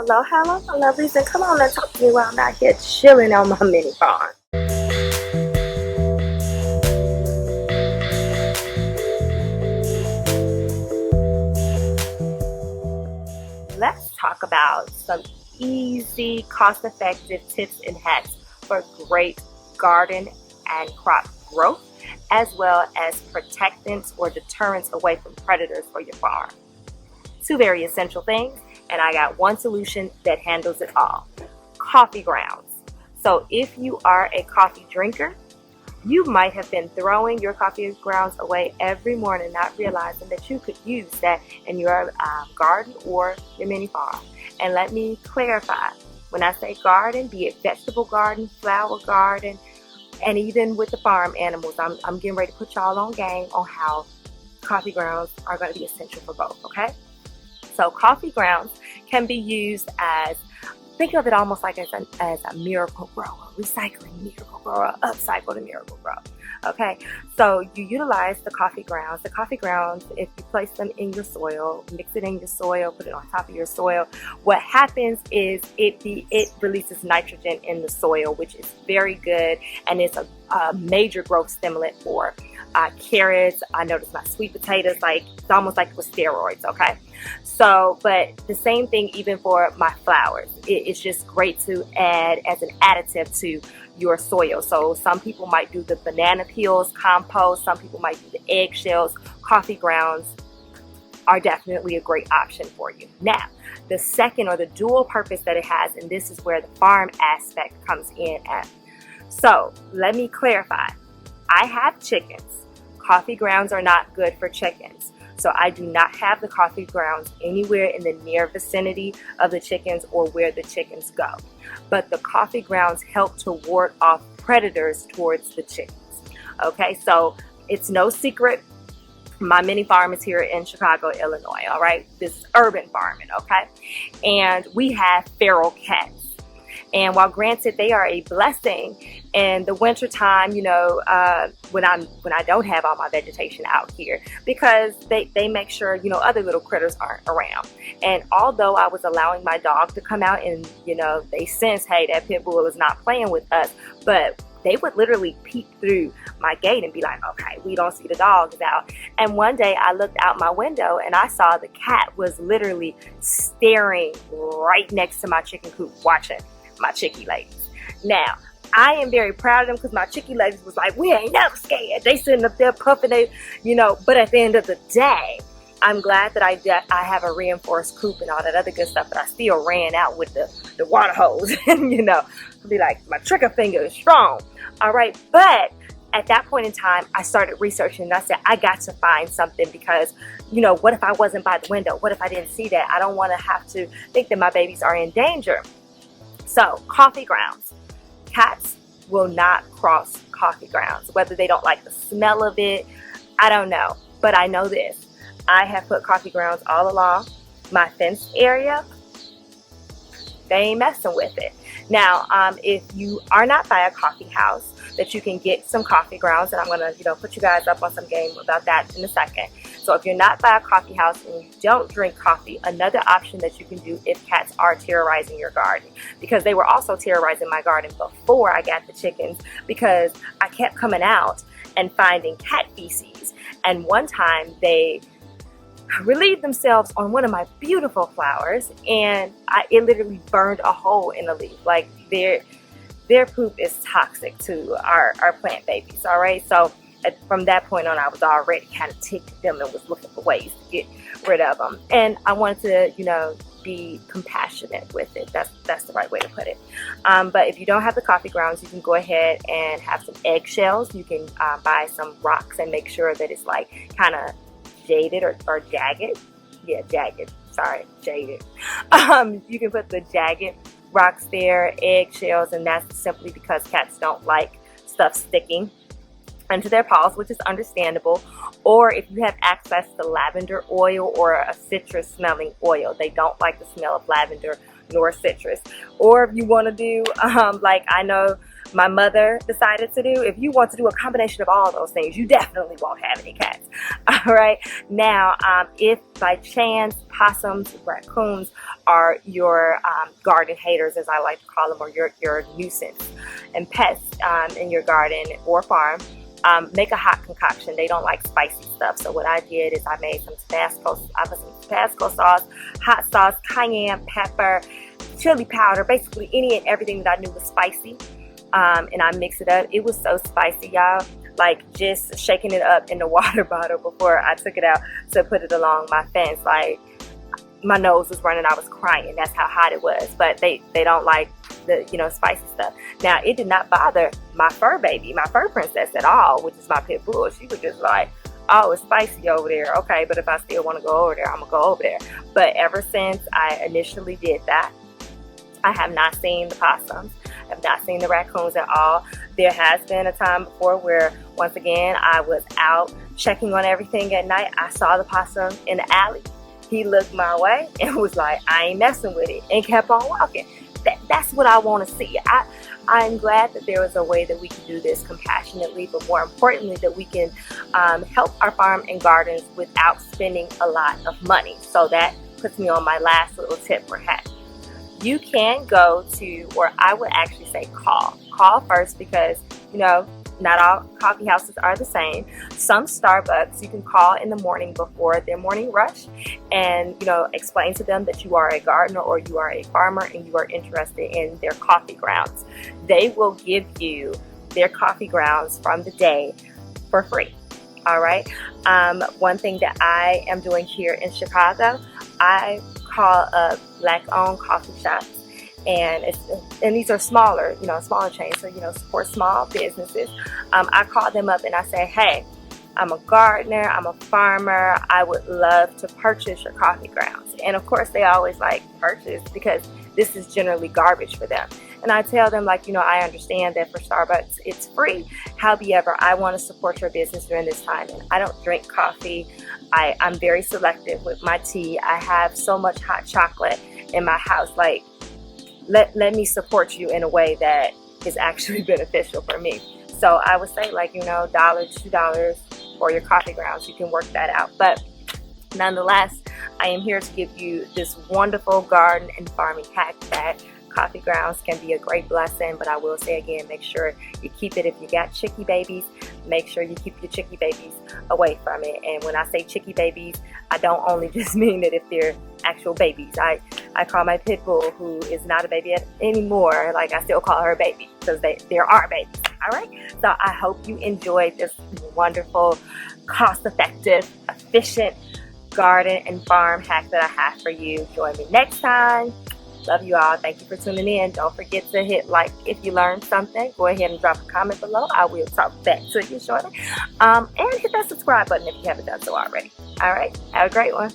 Hello, hello, my lovelies, and come on and talk to me while I'm out here chilling on my mini farm. Let's talk about some easy, cost-effective tips and hacks for great garden and crop growth, as well as protectants or deterrents away from predators for your farm. Two very essential things, and I got one solution that handles it all. Coffee grounds. So if you are a coffee drinker, you might have been throwing your coffee grounds away every morning, not realizing that you could use that in your garden or your mini farm. And let me clarify, when I say garden, be it vegetable garden, flower garden, and even with the farm animals, I'm getting ready to put y'all on game on how coffee grounds are going to be essential for both, okay? So coffee grounds can be used as, think of it almost like as a miracle grower, recycling miracle grower, upcycle the miracle grower. Okay, so you utilize the coffee grounds. The coffee grounds, if you place them in your soil, mix it in your soil, put it on top of your soil, what happens is it releases nitrogen in the soil, which is very good, and it's a major growth stimulant for carrots. I noticed my sweet potatoes, like it's almost like with steroids. Okay, so but the same thing even for my flowers. It's just great to add as an additive to your soil. So some people might do the banana peels compost, some people might do the eggshells. Coffee grounds are definitely a great option for you. Now, the second, or the dual purpose that it has, and this is where the farm aspect comes in at. So let me clarify. I have chickens. Coffee grounds are not good for chickens. So I do not have the coffee grounds anywhere in the near vicinity of the chickens or where the chickens go. But the coffee grounds help to ward off predators towards the chickens. Okay, so it's no secret. My mini farm is here in Chicago, Illinois, all right? This is urban farming, okay? And we have feral cats. And while granted they are a blessing in the winter time, you know, when I don't have all my vegetation out here, because they make sure, you know, other little critters aren't around. And although I was allowing my dog to come out and, you know, they sense, hey, that pit bull is not playing with us, but they would literally peek through my gate and be like, okay, we don't see the dogs out. And one day I looked out my window and I saw the cat was literally staring right next to my chicken coop, watching my chickie ladies. Now, I am very proud of them because my chickie ladies was like, we ain't never scared. They sitting up there puffing, you know, but at the end of the day, I'm glad that I have a reinforced coop and all that other good stuff, but I still ran out with the water hose and, you know, be like, my trigger finger is strong. All right, but at that point in time, I started researching and I said, I got to find something because, you know, what if I wasn't by the window? What if I didn't see that? I don't want to have to think that my babies are in danger. So, coffee grounds. Cats will not cross coffee grounds, whether they don't like the smell of it. I don't know, but I know this. I have put coffee grounds all along my fenced area. They ain't messing with it. Now, if you are not by a coffee house, that you can get some coffee grounds, and I'm gonna, you know, put you guys up on some game about that in a second. So if you're not by a coffee house and you don't drink coffee, another option that you can do if cats are terrorizing your garden, because they were also terrorizing my garden before I got the chickens, because I kept coming out and finding cat feces. And one time they relieved themselves on one of my beautiful flowers, and it literally burned a hole in the leaf. Like their poop is toxic to our plant babies, all right? So from that point on, I was already kind of ticked at them and was looking for ways to get rid of them. And I wanted to, you know, be compassionate with it. That's the right way to put it. But if you don't have the coffee grounds, you can go ahead and have some eggshells. You can buy some rocks and make sure that it's like kind of jaded or jagged. Yeah, jagged. Sorry, jaded. You can put the jagged rocks there, eggshells, and that's simply because cats don't like stuff sticking into their paws, which is understandable. Or if you have access to lavender oil or a citrus smelling oil, they don't like the smell of lavender nor citrus. Or if you want to do like I know my mother decided to do. If you want to do a combination of all those things, you definitely won't have any cats. All right. Now, if by chance possums, raccoons are your garden haters, as I like to call them, or your nuisance and pests in your garden or farm, make a hot concoction. They don't like spicy stuff. So what I did is I made some Tabasco. I put some Tabasco sauce, hot sauce, cayenne pepper, chili powder, basically any and everything that I knew was spicy. And I mixed it up. It was so spicy, y'all. Like just shaking it up in the water bottle before I took it out to put it along my fence. Like my nose was running. I was crying. That's how hot it was. But they don't like the spicy stuff. Now it did not bother my fur baby, my fur princess at all, which is my pit bull. She was just like, oh, it's spicy over there. Okay, but if I still want to go over there, I'm gonna go over there. But ever since I initially did that, I have not seen the possums. I have not seen the raccoons at all. There has been a time before where, once again, I was out checking on everything at night. I saw the possum in the alley. He looked my way and was like, I ain't messing with it, and kept on walking. That's what I want to see. I'm glad that there was a way that we can do this compassionately, but more importantly, that we can help our farm and gardens without spending a lot of money. So that puts me on my last little tip or hack. You can go to, or I would actually say call first, because not all coffee houses are the same. Some Starbucks you can call in the morning before their morning rush and explain to them that you are a gardener or you are a farmer and you are interested in their coffee grounds. They will give you their coffee grounds from the day for free. All right. One thing that I am doing here in Chicago, I call up Black-owned coffee shops, and these are smaller chains, so support small businesses. I call them up and I say, hey, I'm a gardener, I'm a farmer, I would love to purchase your coffee grounds. And of course they always like purchase, because this is generally garbage for them. And I tell them, like, I understand that for Starbucks it's free. However, I want to support your business during this time. And I don't drink coffee. I'm very selective with my tea. I have so much hot chocolate in my house. Like, let me support you in a way that is actually beneficial for me. So I would say, like, $1, $2 for your coffee grounds. You can work that out. But nonetheless, I am here to give you this wonderful garden and farming hack that coffee grounds can be a great blessing. But I will say again, make sure you keep it. If you got chickie babies, make sure you keep your chickie babies away from it. And when I say chickie babies, I don't only just mean that if they're actual babies. I call my pit bull, who is not a baby anymore, like I still call her a baby, because there are babies. All right. So I hope you enjoyed this wonderful, cost-effective, efficient garden and farm hack that I have for you. Join me next time. Love you all. Thank you for tuning in. Don't forget to hit like if you learned something. Go ahead and drop a comment below. I will talk back to you shortly. And hit that subscribe button if you haven't done so already. All right. Have a great one.